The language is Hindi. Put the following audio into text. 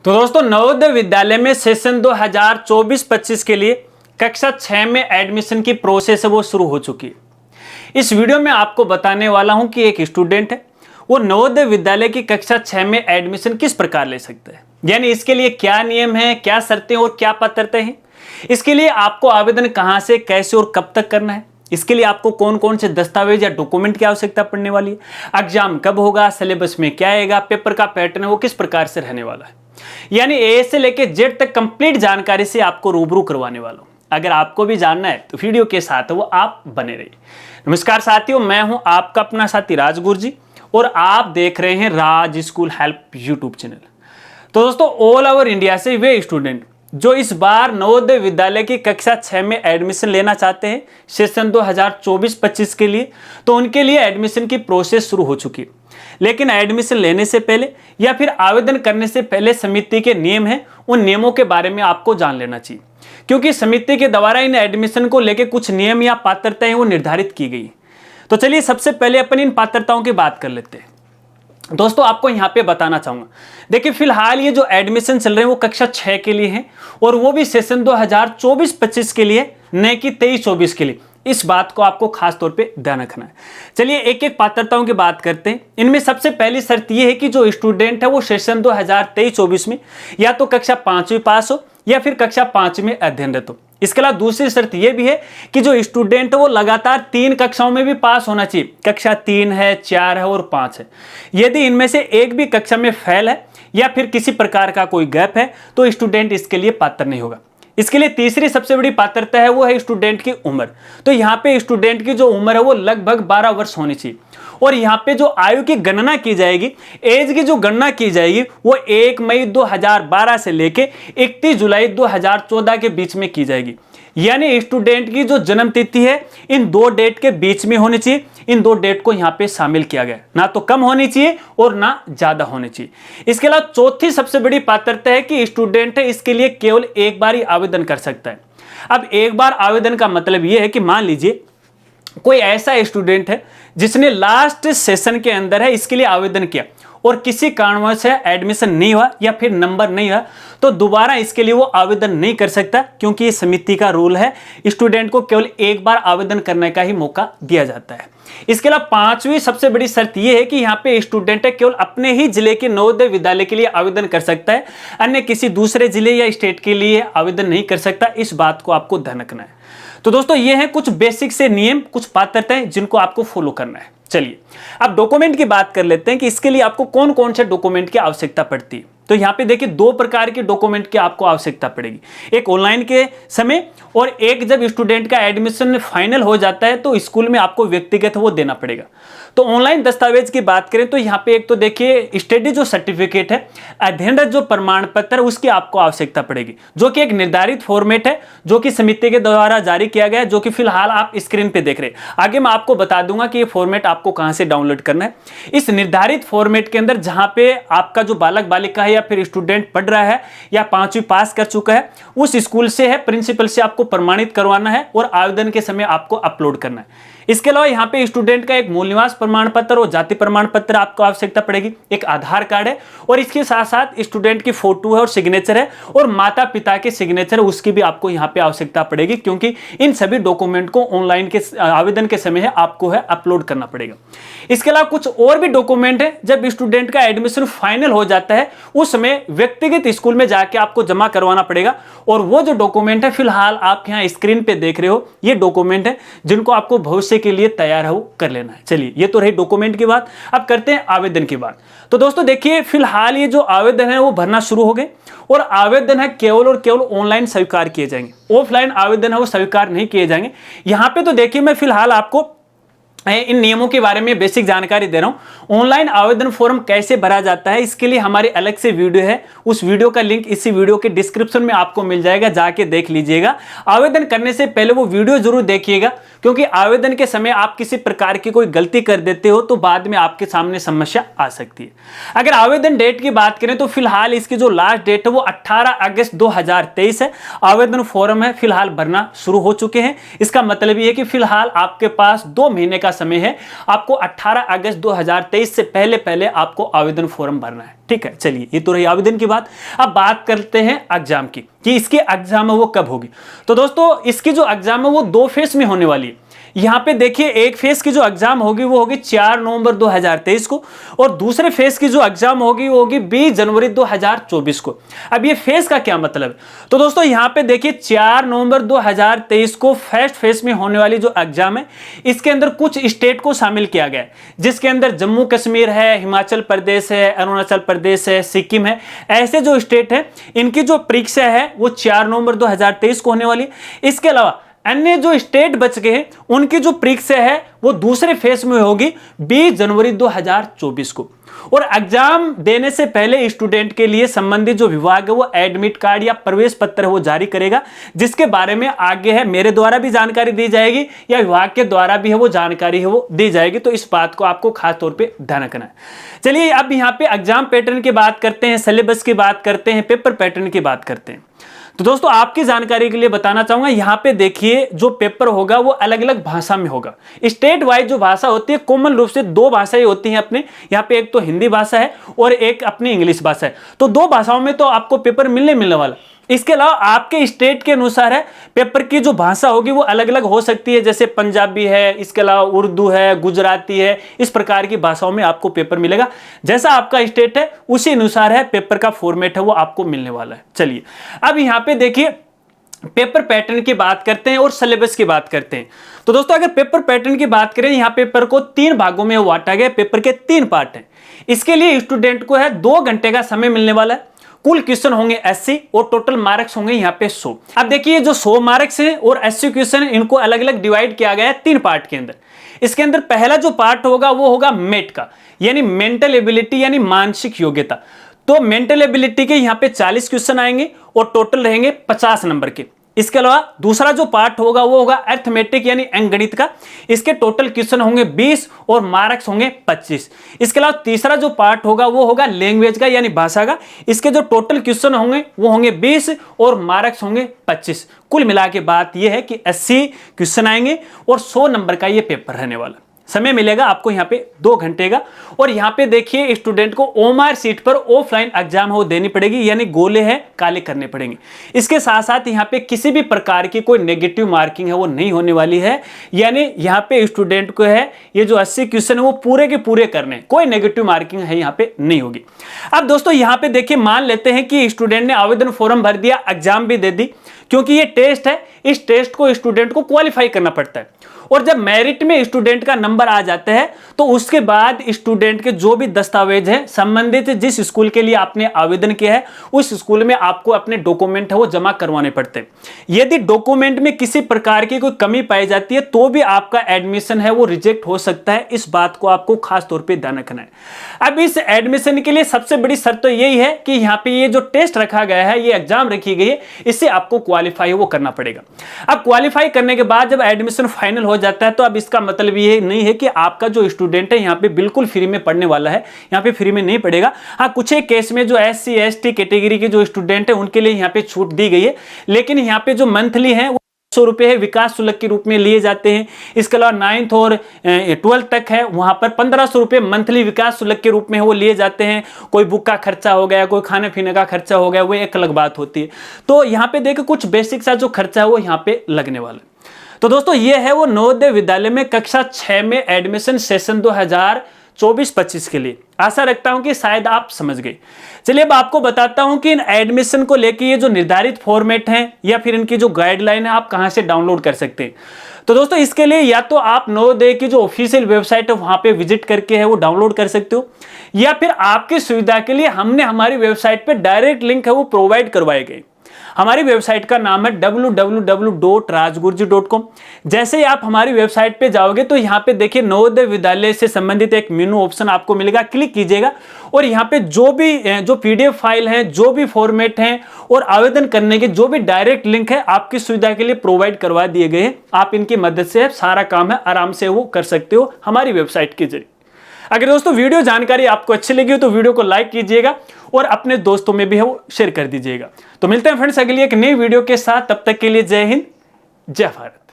तो दोस्तों नवोदय विद्यालय में सेशन 2024-25 के लिए कक्षा 6 में एडमिशन की प्रोसेस है वो शुरू हो चुकी है। इस वीडियो में आपको बताने वाला हूं कि एक स्टूडेंट है वो नवोदय विद्यालय की कक्षा 6 में एडमिशन किस प्रकार ले सकता है, यानी इसके लिए क्या नियम है, क्या शर्तें और क्या पात्रताएं हैं। इसके लिए आपको आवेदन कहां से, कैसे और कब तक करना है, इसके लिए आपको कौन कौन से दस्तावेज या डॉक्यूमेंट की आवश्यकता पड़ने वाली है, एग्जाम कब होगा, सिलेबस में क्या आएगा, पेपर का पैटर्न है वो किस प्रकार से रहने वाला है, यानी ए से लेकर जेड तक कंप्लीट जानकारी से आपको रूबरू करवाने वाला हूं। अगर आपको भी जानना है तो वीडियो के साथ वो आप बने रहिए। नमस्कार साथियों, मैं हूं आपका अपना साथी राज गुरजी और आप देख रहे हैं राज स्कूल हेल्प यूट्यूब चैनल। तो दोस्तों ऑल ओवर इंडिया से वे स्टूडेंट जो इस बार नवोदय विद्यालय की कक्षा 6 में एडमिशन लेना चाहते हैं सेशन 2024-25 के लिए, तो उनके लिए एडमिशन की प्रोसेस शुरू हो चुकी है। लेकिन एडमिशन लेने से पहले या फिर आवेदन करने से पहले समिति के नियम हैं, उन नियमों के बारे में आपको जान लेना चाहिए, क्योंकि समिति के द्वारा इन एडमिशन को लेकर कुछ नियम या पात्रताएं वो निर्धारित की गई। तो चलिए सबसे पहले अपन इन पात्रताओं की बात कर लेते हैं। दोस्तों आपको यहाँ पे बताना चाहूंगा, देखिए फिलहाल ये जो एडमिशन चल रहे हैं वो कक्षा 6 के लिए हैं और वो भी सेशन 2024-25 के लिए, न कि 23-24 के लिए। इस बात को आपको खास तौर पे ध्यान रखना है। चलिए एक एक पात्रताओं की बात करते हैं। इनमें सबसे पहली शर्त ये है कि जो स्टूडेंट है वो सेशन 2023-24 में या तो कक्षा 5वीं पास हो या फिर कक्षा 5 में अध्ययनरत हो। इसके अलावा दूसरी शर्त यह भी है कि जो स्टूडेंट है वो लगातार 3 कक्षाओं में भी पास होना चाहिए। कक्षा 3 है, 4 है और 5 है। यदि इनमें से एक भी कक्षा में फेल है या फिर किसी प्रकार का कोई गैप है तो स्टूडेंट इसके लिए पात्र नहीं होगा। इसके लिए तीसरी सबसे बड़ी पात्रता है वो है स्टूडेंट की उम्र। तो यहाँ पे स्टूडेंट की जो उम्र है वो लगभग 12 वर्ष होनी चाहिए और यहाँ पे जो आयु की गणना की जाएगी, एज की जो गणना की जाएगी वो 1 मई 2012 से लेके 31 जुलाई 2014 के बीच में की जाएगी। यानी स्टूडेंट की जो जन्म तिथि है इन 2 डेट के बीच में होनी चाहिए। इन 2 डेट को यहाँ पे शामिल किया गया, ना तो कम होनी चाहिए और ना ज्यादा होनी चाहिए। इसके अलावा चौथी सबसे बड़ी पात्रता है कि स्टूडेंट है इसके लिए केवल एक बार ही आवेदन कर सकता है। अब एक बार आवेदन का मतलब यह है कि मान लीजिए कोई ऐसा स्टूडेंट है जिसने लास्ट सेशन के अंदर है इसके लिए आवेदन किया और किसी कारणवश से एडमिशन नहीं हुआ या फिर नंबर नहीं हुआ, तो दोबारा इसके लिए वो आवेदन नहीं कर सकता, क्योंकि ये समिति का रूल है। स्टूडेंट को केवल एक बार आवेदन करने का ही मौका दिया जाता है। इसके अलावा 5वीं सबसे बड़ी शर्त यह है कि यहाँ पे स्टूडेंट है केवल अपने ही जिले के नवोदय विद्यालय के लिए आवेदन कर सकता है, अन्य किसी दूसरे जिले या स्टेट के लिए आवेदन नहीं कर सकता। इस बात को आपको ध्यान रखना है। तो दोस्तों ये हैं कुछ बेसिक से नियम, कुछ पात्रताएं जिनको आपको फॉलो करना है। चलिए अब डॉक्यूमेंट की बात कर लेते हैं कि इसके लिए आपको कौन कौन से डॉक्यूमेंट की आवश्यकता पड़ती है। तो यहाँ पे देखिए 2 प्रकार के डॉक्यूमेंट की आपको आवश्यकता पड़ेगी, एक ऑनलाइन के समय और एक जब स्टूडेंट का एडमिशन फाइनल हो जाता है तो स्कूल में आपको व्यक्तिगत वो देना पड़ेगा। तो ऑनलाइन दस्तावेज की बात करें तो यहाँ पे एक तो देखिए स्टडी जो सर्टिफिकेट है, अध्ययनरत जो प्रमाण पत्र है उसकी आपको आवश्यकता पड़ेगी, जो कि एक निर्धारित फॉर्मेट है जो कि समिति के द्वारा जारी किया गया है, जो कि फिलहाल आप स्क्रीन पे देख रहे हैं। आगे मैं आपको बता दूंगा कि ये फॉर्मेट आपको कहां से डाउनलोड करना है। इस निर्धारित फॉर्मेट के अंदर जहां पे आपका जो बालक बालिका है या फिर स्टूडेंट पढ़ रहा है या 5वीं पास कर चुका है उस स्कूल से है, प्रिंसिपल से आपको प्रमाणित करवाना है और आवेदन के समय आपको अपलोड करना है। इसके अलावा यहाँ पे स्टूडेंट का एक मूल निवास प्रमाण पत्र और जाति प्रमाण पत्र आपको आवश्यकता पड़ेगी, एक आधार कार्ड है और इसके साथ साथ स्टूडेंट की फोटो है और सिग्नेचर है और माता पिता के सिग्नेचर, उसकी भी आपको यहाँ पे आवश्यकता पड़ेगी, क्योंकि इन सभी डॉक्यूमेंट को ऑनलाइन के आवेदन के समय है आपको है अपलोड करना पड़ेगा। इसके अलावा कुछ और भी डॉक्यूमेंट है, जब स्टूडेंट का एडमिशन फाइनल हो जाता है उस समय व्यक्तिगत स्कूल में जाके आपको जमा करवाना पड़ेगा और वो जो डॉक्यूमेंट है फिलहाल आप यहाँ स्क्रीन पे देख रहे हो, ये डॉक्यूमेंट है जिनको आपको भविष्य के लिए तैयार है वो कर लेना है। चलिए ये तो रही डॉक्यूमेंट की बात, अब करते हैं आवेदन की बात। तो दोस्तों देखिए फिलहाल ये जो आवेदन है वो भरना शुरू हो गए और आवेदन है केवल और केवल ऑनलाइन स्वीकार किए जाएंगे, ऑफलाइन आवेदन है वो स्वीकार नहीं किए जाएंगे। यहां पे तो देखिए मैं फिलहाल आपको इन नियमों के बारे में बेसिक जानकारी दे रहा हूं। ऑनलाइन आवेदन फॉर्म कैसे भरा जाता है इसके लिए हमारी अलग से वीडियो है, उस वीडियो का लिंक इसी वीडियो के डिस्क्रिप्शन में आपको मिल जाएगा, जाके देख लीजिएगा। आवेदन करने से पहले वो वीडियो जरूर देखिएगा, क्योंकि आवेदन के समय आप किसी प्रकार की कोई गलती कर देते हो तो बाद में आपके सामने समस्या आ सकती है। अगर आवेदन डेट की बात करें तो फिलहाल इसकी जो लास्ट डेट है वो 18 अगस्त 2023 है। आवेदन फॉर्म है फिलहाल भरना शुरू हो चुके हैं। इसका मतलब ये है कि फिलहाल आपके पास 2 महीने का का समय है, आपको 18 अगस्त 2023 से पहले आपको आवेदन फॉर्म भरना है। ठीक है, चलिए ये तो रही आवेदन की बात। अब बात करते हैं एग्जाम की कि इसकी एग्जाम है वो कब होगी। तो दोस्तों इसकी जो एग्जाम है वो 2 फेज में होने वाली है। यहां पे देखिए एक फेज की जो एग्जाम होगी वो होगी 4 नवंबर 2023 को, और दूसरे फेज की जो एग्जाम होगी वो होगी 20 जनवरी 2024 को। अब ये फेज का क्या मतलब है, तो दोस्तों यहां पे देखिए 4 नवंबर 2023 को फर्स्ट फेज में होने वाली जो एग्जाम है, इसके अंदर कुछ स्टेट को शामिल किया गया है, जिसके अंदर जम्मू कश्मीर है, हिमाचल प्रदेश है, अरुणाचल प्रदेश है, सिक्किम है। ऐसे जो स्टेट है इनकी जो परीक्षा है वो 4 नवंबर 2023 को होने वाली है। इसके अलावा अन्य जो स्टेट बच गए हैं उनकी जो परीक्षा है वो दूसरे फेज में होगी 20 जनवरी 2024 को। और एग्जाम देने से पहले स्टूडेंट के लिए संबंधित जो विभाग है वो एडमिट कार्ड या प्रवेश पत्र है वो जारी करेगा, जिसके बारे में आगे है मेरे द्वारा भी जानकारी दी जाएगी या विभाग के द्वारा भी है वो जानकारी है वो दी जाएगी। तो इस बात को आपको खास तौर पे ध्यान रखना है। चलिए अब यहाँ पे एग्जाम पैटर्न की बात करते हैं, सिलेबस की बात करते हैं, पेपर पैटर्न की बात करते हैं। तो दोस्तों आपकी जानकारी के लिए बताना चाहूंगा, यहां पे देखिए जो पेपर होगा वो अलग अलग भाषा में होगा। स्टेट वाइज जो भाषा होती है कॉमन रूप से 2 भाषाएं होती हैं अपने यहाँ पे, एक तो हिंदी भाषा है और एक अपनी इंग्लिश भाषा है। तो 2 भाषाओं में तो आपको पेपर मिलने वाला। इसके अलावा आपके स्टेट के अनुसार है पेपर की जो भाषा होगी वो अलग अलग हो सकती है, जैसे पंजाबी है, इसके अलावा उर्दू है, गुजराती है, इस प्रकार की भाषाओं में आपको पेपर मिलेगा। जैसा आपका स्टेट है उसी अनुसार है पेपर का फॉर्मेट है वो आपको मिलने वाला है। चलिए अब यहाँ पे देखिए पेपर पैटर्न की बात करते हैं और सिलेबस की बात करते हैं। तो दोस्तों अगर पेपर पैटर्न की बात करें, यहाँ पेपर को 3 भागों में बांटा गया। पेपर के 3 पार्ट हैं। इसके लिए स्टूडेंट को है 2 घंटे का समय मिलने वाला है। कुल क्वेश्चन होंगे 80 और टोटल मार्क्स होंगे यहाँ पे 100। अब देखिए जो 100 मार्क्स हैं और 80 क्वेश्चन इनको अलग अलग डिवाइड किया गया है 3 पार्ट के अंदर। इसके अंदर पहला जो पार्ट होगा वो होगा मेट का, यानी मेंटल एबिलिटी यानी मानसिक योग्यता। तो मेंटल एबिलिटी के यहाँ पे 40 क्वेश्चन आएंगे और टोटल रहेंगे 50 नंबर के। इसके अलावा दूसरा जो पार्ट होगा वो होगा अर्थमेटिक यानी अंकगणित का। इसके टोटल क्वेश्चन होंगे 20 और मार्क्स होंगे 25। इसके अलावा तीसरा जो पार्ट होगा वो होगा लैंग्वेज का यानी भाषा का। इसके जो टोटल क्वेश्चन होंगे वो होंगे 20 और मार्क्स होंगे 25। कुल मिला के बात ये है कि 80 क्वेश्चन आएंगे और 100 नंबर का ये पेपर रहने वाला। समय मिलेगा आपको यहाँ पे 2 घंटे का। और यहाँ पे देखिए स्टूडेंट को ओएमआर सीट पर ऑफलाइन एग्जाम हो देनी पड़ेगी, यानी गोले हैं काले करने पड़ेंगे। इसके साथ साथ यहाँ पे किसी भी प्रकार की कोई नेगेटिव मार्किंग है वो नहीं होने वाली है, यानी यहाँ पे स्टूडेंट को है ये जो 80 क्वेश्चन है वो पूरे के पूरे करने, कोई नेगेटिव मार्किंग है यहाँ पे नहीं होगी। अब दोस्तों यहाँ पे देखिए मान लेते हैं कि स्टूडेंट ने आवेदन फॉर्म भर दिया, एग्जाम भी दे दी, क्योंकि ये टेस्ट है, इस टेस्ट को स्टूडेंट को क्वालिफाई करना पड़ता है। और जब मेरिट में स्टूडेंट का नंबर आ जाता है तो उसके बाद स्टूडेंट के जो भी दस्तावेज हैं संबंधित जिस स्कूल के लिए आपने आवेदन किया है उस स्कूल में आपको अपने डॉक्यूमेंट है वो जमा करवाने पड़ते हैं। यदि डॉक्यूमेंट में किसी प्रकार की कोई कमी पाई जाती है तो भी आपका एडमिशन है वो रिजेक्ट हो सकता है। इस बात को आपको खास तौर पे ध्यान रखना है। अब इस एडमिशन के लिए सबसे बड़ी शर्त तो यही है कि यहाँ पे ये जो टेस्ट रखा गया है, ये एग्जाम रखी गई है, इससे आपको क्वालिफाई वो करना पड़ेगा। अब क्वालिफाई करने के बाद जब एडमिशन फाइनल हो जाता है तो अब इसका मतलब ये नहीं है कि आपका जो स्टूडेंट है यहाँ पे बिल्कुल फ्री में पढ़ने वाला है, यहाँ पे फ्री में नहीं पढ़ेगा। हाँ, कुछ एक केस में जो SC ST कैटेगरी के जो स्टूडेंट है उनके लिए यहाँ पे छूट दी गई है, लेकिन यहाँ पे जो मंथली है 100 रुपए है विकास शुल्क के रूप में लिए जाते हैं। इसके अलावा 9th और 12th तक है वहां पर 1500 रुपए मंथली विकास शुल्क के रूप में वो लिए जाते हैं। कोई बुक का खर्चा हो गया, कोई खाने पीने का खर्चा हो गया, वो एक अलग बात होती है। तो यहाँ पे देखो कुछ बेसिक सा जो खर्चा है वो यहाँ पे लगने वाला है। तो दोस्तों ये है वो नवोदय विद्यालय में कक्षा 6 में एडमिशन सेशन 2024-25 के लिए। आशा रखता हूं कि शायद आप समझ गए। चलिए अब आपको बताता हूं कि इन एडमिशन को लेके ये जो निर्धारित फॉर्मेट हैं या फिर इनकी जो गाइडलाइन है आप कहां से डाउनलोड कर सकते हैं। तो दोस्तों इसके लिए या तो आप नवोदय की जो ऑफिशियल वेबसाइट है वहां पे विजिट करके है वो डाउनलोड कर सकते हो, या फिर आपकी सुविधा के लिए हमने हमारी वेबसाइट पे डायरेक्ट लिंक है वो प्रोवाइड करवाए गए। हमारी वेबसाइट का नाम है www.rajgurji.com। जैसे ही आप हमारी वेबसाइट पे जाओगे तो यहाँ पे देखिए नवोदय विद्यालय से संबंधित एक मेनू ऑप्शन आपको मिलेगा, क्लिक कीजिएगा और यहाँ पे जो PDF फाइल है, जो भी फॉर्मेट है और आवेदन करने के जो भी डायरेक्ट लिंक है आपकी सुविधा के लिए प्रोवाइड करवा दिए गए हैं। आप इनकी मदद से सारा काम है आराम से वो कर सकते हो हमारी वेबसाइट के जरिए। अगर दोस्तों वीडियो जानकारी आपको अच्छी लगी हो तो वीडियो को लाइक कीजिएगा और अपने दोस्तों में भी है वो शेयर कर दीजिएगा। तो मिलते हैं फ्रेंड्स अगली एक नई वीडियो के साथ, तब तक के लिए जय हिंद, जय भारत।